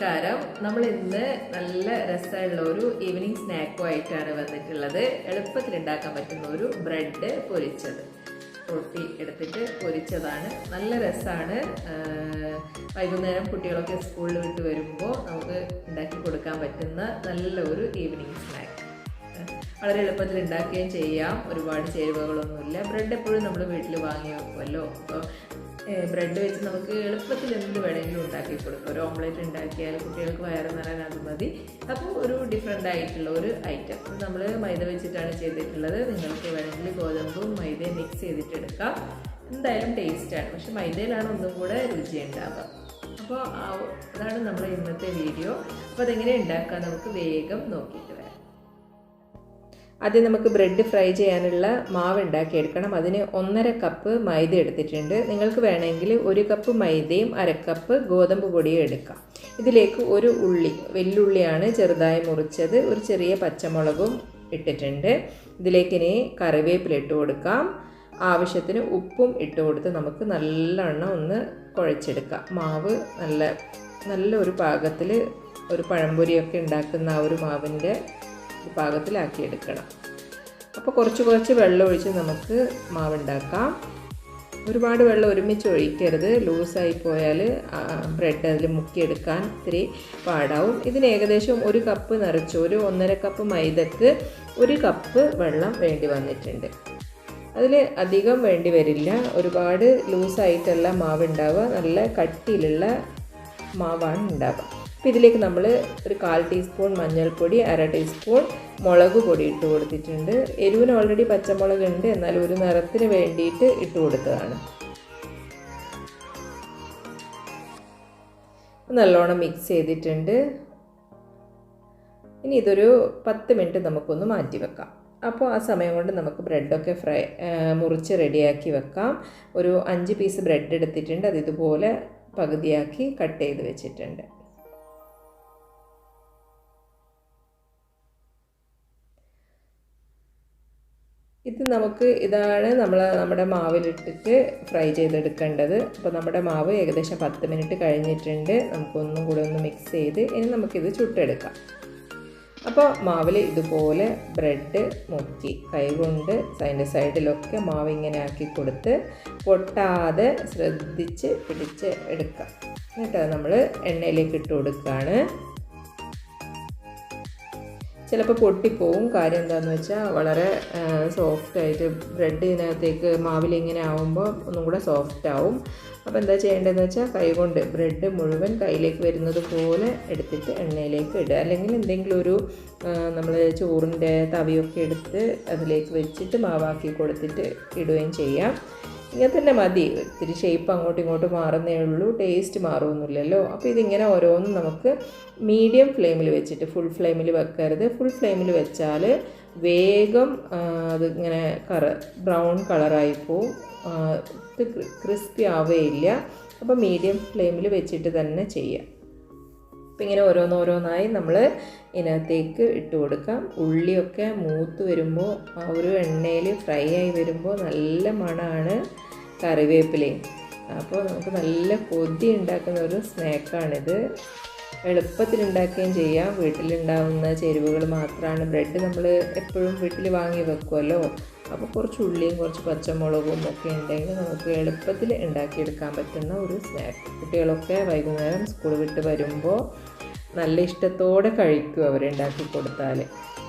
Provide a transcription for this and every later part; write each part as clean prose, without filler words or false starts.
നമസ്കാരം. നമ്മൾ ഇന്ന് നല്ല രസമുള്ള ഒരു ഈവനിങ് സ്നാക്കുമായിട്ടാണ് വന്നിട്ടുള്ളത്. എളുപ്പത്തിൽ ഉണ്ടാക്കാൻ പറ്റുന്ന ഒരു ബ്രെഡ് പൊരിച്ചത്. റൊട്ടി എടുത്തിട്ട് പൊരിച്ചതാണ്. നല്ല രസമാണ്. വൈകുന്നേരം കുട്ടികളൊക്കെ സ്കൂളിൽ വിട്ട് വരുമ്പോൾ നമുക്ക് ഉണ്ടാക്കി കൊടുക്കാൻ പറ്റുന്ന നല്ല ഒരു ഈവനിങ് സ്നാക്ക്. വളരെ എളുപ്പത്തിൽ ഉണ്ടാക്കുകയും ചെയ്യാം. ഒരുപാട് ചേരുവകളൊന്നുമില്ല. ബ്രെഡ് എപ്പോഴും നമ്മൾ വീട്ടിൽ വാങ്ങി വെക്കുമല്ലോ. അപ്പോൾ ബ്രെഡ് വെച്ച് നമുക്ക് എളുപ്പത്തിൽ എന്ത് വേണമെങ്കിലും ഉണ്ടാക്കി കൊടുക്കാം. ഒരു ഓംലെറ്റ് ഉണ്ടാക്കിയാൽ കുട്ടികൾക്ക് വയറ് നിറയാൻ അത് മതി. അപ്പോൾ ഒരു ഡിഫറെൻ്റ് ആയിട്ടുള്ള ഒരു ഐറ്റം. നമ്മൾ മൈദ വെച്ചിട്ടാണ് ചെയ്തിട്ടുള്ളത്. നിങ്ങൾക്ക് വേണമെങ്കിൽ ഗോതമ്പും മൈദയും മിക്സ് ചെയ്തിട്ട് എടുക്കാം. എന്തായാലും ടേസ്റ്റാണ്. പക്ഷെ മൈദയിലാണ് ഒന്നും കൂടെ രുചി ഉണ്ടാവുക. അപ്പോൾ അതാണ് നമ്മുടെ ഇന്നത്തെ വീഡിയോ. അപ്പോൾ അതെങ്ങനെ ഉണ്ടാക്കാം നമുക്ക് വേഗം നോക്കിയിട്ട് വരാം. ആദ്യം നമുക്ക് ബ്രെഡ് ഫ്രൈ ചെയ്യാനുള്ള മാവ് ഉണ്ടാക്കിയെടുക്കണം. അതിന് 1.5 കപ്പ് മൈദ എടുത്തിട്ടുണ്ട്. നിങ്ങൾക്ക് വേണമെങ്കിൽ 1 കപ്പ് മൈദയും 1/2 കപ്പ് ഗോതമ്പ് പൊടിയും എടുക്കാം. ഇതിലേക്ക് ഒരു ഉള്ളി, വെല്ലുള്ളിയാണ് ചെറുതായി മുറിച്ചത്, ഒരു ചെറിയ പച്ചമുളകും ഇട്ടിട്ടുണ്ട്. ഇതിലേക്ക് ഇനി കറിവേപ്പില ഇട്ട് കൊടുക്കാം. ആവശ്യത്തിന് ഉപ്പും ഇട്ട് കൊടുത്ത് നമുക്ക് നല്ലവണ്ണം ഒന്ന് കുഴച്ചെടുക്കാം. മാവ് നല്ല ഒരു പാകത്തിൽ, ഒരു പഴംപൊരിയൊക്കെ ഉണ്ടാക്കുന്ന ആ ഒരു മാവിൻ്റെ പാകത്തിലാക്കിയെടുക്കണം. അപ്പോൾ കുറച്ച് വെള്ളം ഒഴിച്ച് നമുക്ക് മാവുണ്ടാക്കാം. ഒരുപാട് വെള്ളം ഒരുമിച്ച് ഒഴിക്കരുത്. ലൂസായി പോയാൽ ബ്രെഡ് അതിൽ മുക്കിയെടുക്കാൻ ഇത്തിരി പാടാവും. ഇതിന് ഏകദേശം 1 കപ്പ് നിറച്ച്, ഒരു 1.5 കപ്പ് മൈദക്ക് 1 കപ്പ് വെള്ളം വേണ്ടി വന്നിട്ടുണ്ട്. അതിൽ അധികം വേണ്ടി വരില്ല. ഒരുപാട് ലൂസായിട്ടല്ല മാവ് ഉണ്ടാവുക, നല്ല കട്ടിയിലുള്ള മാവാണ് ഉണ്ടാവുക. അപ്പോൾ ഇതിലേക്ക് നമ്മൾ ഒരു 1/4 ടീസ്പൂൺ മഞ്ഞൾപ്പൊടി, 1/2 ടീസ്പൂൺ മുളക് പൊടി ഇട്ട് കൊടുത്തിട്ടുണ്ട്. എരിവിന് ഓൾറെഡി പച്ചമുളക് ഉണ്ട്, എന്നാൽ ഒരു നിറത്തിന് വേണ്ടിയിട്ട് ഇട്ട് കൊടുത്തതാണ്. നല്ലോണം മിക്സ് ചെയ്തിട്ടുണ്ട്. ഇനി ഇതൊരു 10 മിനിറ്റ് നമുക്കൊന്ന് മാറ്റി വെക്കാം. അപ്പോൾ ആ സമയം കൊണ്ട് നമുക്ക് ബ്രെഡൊക്കെ മുറിച്ച് റെഡിയാക്കി വെക്കാം. ഒരു 5 പീസ് ബ്രെഡ് എടുത്തിട്ടുണ്ട്. അത് ഇതുപോലെ പകുതിയാക്കി കട്ട് ചെയ്ത് വെച്ചിട്ടുണ്ട്. ഇതാണ് നമ്മുടെ മാവിലിട്ടിട്ട് ഫ്രൈ ചെയ്തെടുക്കേണ്ടത്. അപ്പോൾ നമ്മുടെ മാവ് ഏകദേശം 10 മിനിറ്റ് കഴിഞ്ഞിട്ടുണ്ട്. നമുക്കൊന്നും കൂടെ ഒന്ന് മിക്സ് ചെയ്ത് ഇനി നമുക്കിത് ചുട്ടെടുക്കാം. അപ്പോൾ മാവിൽ ഇതുപോലെ ബ്രെഡ് മുക്കി കൈകൊണ്ട് അതിൻ്റെ സൈഡിലൊക്കെ മാവ് ഇങ്ങനെ ആക്കി കൊടുത്ത് പൊട്ടാതെ ശ്രദ്ധിച്ച് പിടിച്ച് എടുക്കാം. എന്നിട്ട് നമ്മൾ എണ്ണയിലേക്ക് ഇട്ട് കൊടുക്കുകയാണ്. ചിലപ്പോൾ പൊട്ടിപ്പോവും. കാര്യം എന്താണെന്ന് വെച്ചാൽ വളരെ സോഫ്റ്റായിട്ട് ബ്രെഡ് ഇതിനകത്തേക്ക് മാവിലിങ്ങനെ ആവുമ്പോൾ ഒന്നും കൂടെ സോഫ്റ്റ് ആവും. അപ്പോൾ എന്താ ചെയ്യേണ്ടതെന്ന് വെച്ചാൽ കൈകൊണ്ട് ബ്രെഡ് മുഴുവൻ കയ്യിലേക്ക് വരുന്നത് പോലെ എടുത്തിട്ട് എണ്ണയിലേക്ക് ഇടുക. അല്ലെങ്കിൽ എന്തെങ്കിലും ഒരു നമ്മൾ ചോറിൻ്റെ തവിയൊക്കെ എടുത്ത് അതിലേക്ക് വെച്ചിട്ട് മാവാക്കി കൊടുത്തിട്ട് ഇടുകയും ചെയ്യാം. ഇങ്ങനെ തന്നെ മതി. ഇത്തിരി ഷേപ്പ് അങ്ങോട്ടും ഇങ്ങോട്ടും മാറുന്നേ ഉള്ളൂ, ടേസ്റ്റ് മാറുമൊന്നുമില്ലല്ലോ. അപ്പോൾ ഇതിങ്ങനെ ഓരോന്നും നമുക്ക് മീഡിയം ഫ്ലെയിമിൽ വെച്ചിട്ട്, ഫുൾ ഫ്ലെയിമിൽ വെക്കരുത്. ഫുൾ ഫ്ലെയിമിൽ വെച്ചാൽ വേഗം അതിങ്ങനെ ബ്രൗൺ കളറായി പോവും, ക്രിസ്പി ആവുകയില്ല. അപ്പോൾ മീഡിയം ഫ്ലെയിമിൽ വെച്ചിട്ട് തന്നെ ചെയ്യാം. അപ്പോൾ ഇങ്ങനെ ഓരോന്നോരോന്നായി നമ്മൾ ഇതിനകത്തേക്ക് ഇട്ട് കൊടുക്കാം. ഉള്ളിയൊക്കെ മൂത്ത് വരുമ്പോൾ ആ ഒരു എണ്ണയിൽ ഫ്രൈ ആയി വരുമ്പോൾ നല്ല മണമാണ് കറിവേപ്പിലയും. അപ്പോൾ നമുക്ക് നല്ല കൊതി ഉണ്ടാക്കുന്ന ഒരു സ്നാക്കാണിത്. എളുപ്പത്തിൽ ഉണ്ടാക്കുകയും ചെയ്യാം. വീട്ടിലുണ്ടാകുന്ന ചേരുവകൾ മാത്രമാണ്. ബ്രെഡ് നമ്മൾ എപ്പോഴും വീട്ടിൽ വാങ്ങി വെക്കുമല്ലോ. അപ്പോൾ കുറച്ച് ഉള്ളിയും കുറച്ച് പച്ചമുളകും ഒക്കെ ഉണ്ടെങ്കിൽ നമുക്ക് എളുപ്പത്തിൽ ഉണ്ടാക്കിയെടുക്കാൻ പറ്റുന്ന ഒരു സ്നാക്ക്. കുട്ടികളൊക്കെ വൈകുന്നേരം സ്കൂൾ വിട്ട് വരുമ്പോൾ നല്ല ഇഷ്ടത്തോടെ കഴിക്കും അവരുണ്ടാക്കി കൊടുത്താൽ.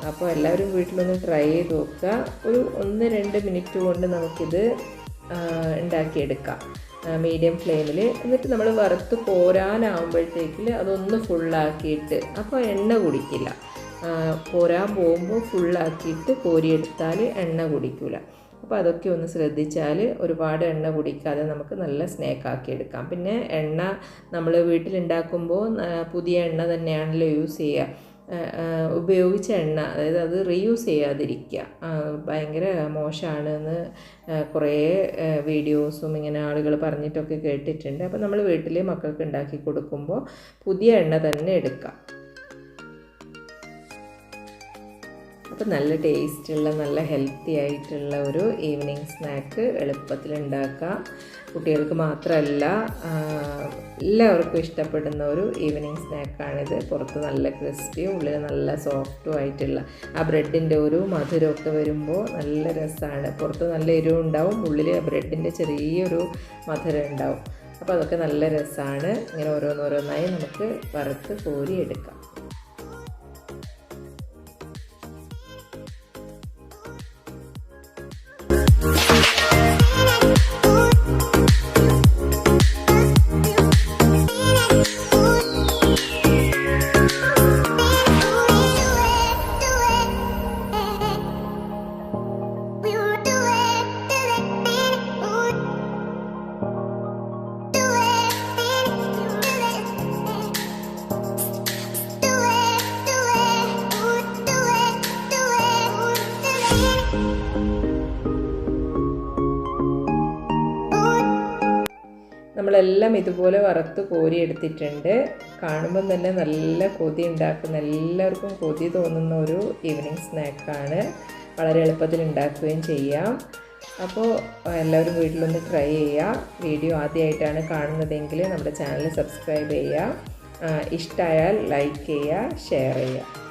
അപ്പോൾ എല്ലാവരും വീട്ടിലൊന്ന് ട്രൈ ചെയ്ത് നോക്കുക. ഒരു 1-2 മിനിറ്റ് കൊണ്ട് നമുക്കിത് ഉണ്ടാക്കിയെടുക്കാം മീഡിയം ഫ്ലെയിമിൽ. എന്നിട്ട് നമ്മൾ വറുത്ത് കോരാനാവുമ്പോഴത്തേക്കിൽ അതൊന്ന് ഫുള്ളാക്കിയിട്ട്, അപ്പോൾ എണ്ണ കുടിക്കില്ല. കോരാൻ പോകുമ്പോൾ ഫുള്ളാക്കിയിട്ട് കോരിയെടുത്താൽ എണ്ണ കുടിക്കില്ല. അപ്പോൾ അതൊക്കെ ഒന്ന് ശ്രദ്ധിച്ചാൽ ഒരുപാട് എണ്ണ കുടിക്കാതെ നമുക്ക് നല്ല സ്നാക്കാക്കി എടുക്കാം. പിന്നെ എണ്ണ നമ്മൾ വീട്ടിലുണ്ടാക്കുമ്പോൾ പുതിയ എണ്ണ തന്നെയാണല്ലോ യൂസ് ചെയ്യുക. ഉപയോഗിച്ച എണ്ണ, അതായത് അത് റീയൂസ് ചെയ്യാതിരിക്കുക. ഭയങ്കര മോശമാണെന്ന് കുറേ വീഡിയോസും ഇങ്ങനെ ആളുകൾ പറഞ്ഞിട്ടൊക്കെ കേട്ടിട്ടുണ്ട്. അപ്പോൾ നമ്മൾ വീട്ടിൽ മക്കൾക്ക് ഉണ്ടാക്കി കൊടുക്കുമ്പോൾ പുതിയ എണ്ണ തന്നെ എടുക്കാം. അപ്പോൾ അപ്പോൾ നല്ല ടേസ്റ്റുള്ള നല്ല ഹെൽത്തി ആയിട്ടുള്ള ഒരു ഈവനിങ് സ്നാക്ക് എളുപ്പത്തിൽ ഉണ്ടാക്കാം. കുട്ടികൾക്ക് മാത്രമല്ല എല്ലാവർക്കും ഇഷ്ടപ്പെടുന്ന ഒരു ഈവനിങ് സ്നാക്കാണിത്. പുറത്ത് നല്ല ക്രിസ്പിയും ഉള്ളിൽ നല്ല സോഫ്റ്റും ആയിട്ടുള്ള ആ ബ്രെഡിൻ്റെ ഒരു മധുരമൊക്കെ വരുമ്പോൾ നല്ല രസമാണ്. പുറത്ത് നല്ല എരിവും ഉണ്ടാവും, ഉള്ളിൽ ബ്രെഡിൻ്റെ ചെറിയൊരു മധുരം ഉണ്ടാവും. അപ്പോൾ അതൊക്കെ നല്ല രസമാണ്. ഇങ്ങനെ ഓരോന്നോരോന്നായി നമുക്ക് വറുത്ത് കോരി എടുക്കാം. നമ്മളെല്ലാം ഇതുപോലെ വറുത്ത് കോരി എടുത്തിട്ടുണ്ട്. കാണുമ്പം തന്നെ നല്ല കൊതി ഉണ്ടാക്കുന്ന, എല്ലാവർക്കും കൊതി തോന്നുന്ന ഒരു ഈവനിങ് സ്നാക്കാണ്. വളരെ എളുപ്പത്തിൽ ഉണ്ടാക്കുകയും ചെയ്യാം. അപ്പോൾ എല്ലാവരും വീട്ടിലൊന്ന് ട്രൈ ചെയ്യുക. വീഡിയോ ആദ്യമായിട്ടാണ് കാണുന്നതെങ്കിൽ നമ്മുടെ ചാനൽ സബ്സ്ക്രൈബ് ചെയ്യുക. ഇഷ്ടമായാൽ ലൈക്ക് ചെയ്യുക, ഷെയർ ചെയ്യുക.